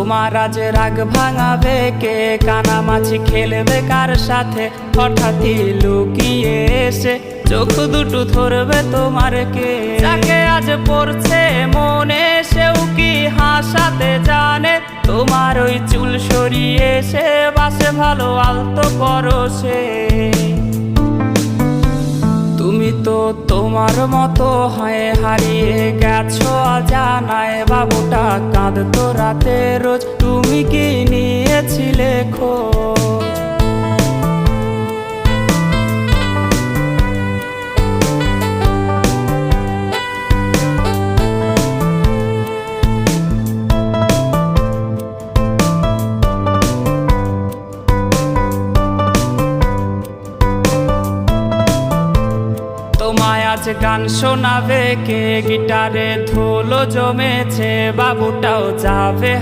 তোমার আজ রাগ ভাঙাবে কে? কানামাছি খেলবে কার সাথে? হঠাৎই লুকিয়ে এসে চোখ দুটো ধরবে তোমার কে? যাকে আজ পড়ছে মনে সেও কি হাসাতে জানে? তোমার ওই চুল সরিয়ে সে বাসে ভালো আলতো পরশে। তুমি তো তোমার মতো হয়ে হারিয়ে গেছো অজানায়। বাবুটা কাঁদতো রাতে রোজ, তুমি কি নিয়েছিলে খোঁজ? তোমায় আজ গান শোনাবে কে? গিটারে ধুলো জমেছে, বাবুটাও যাবে।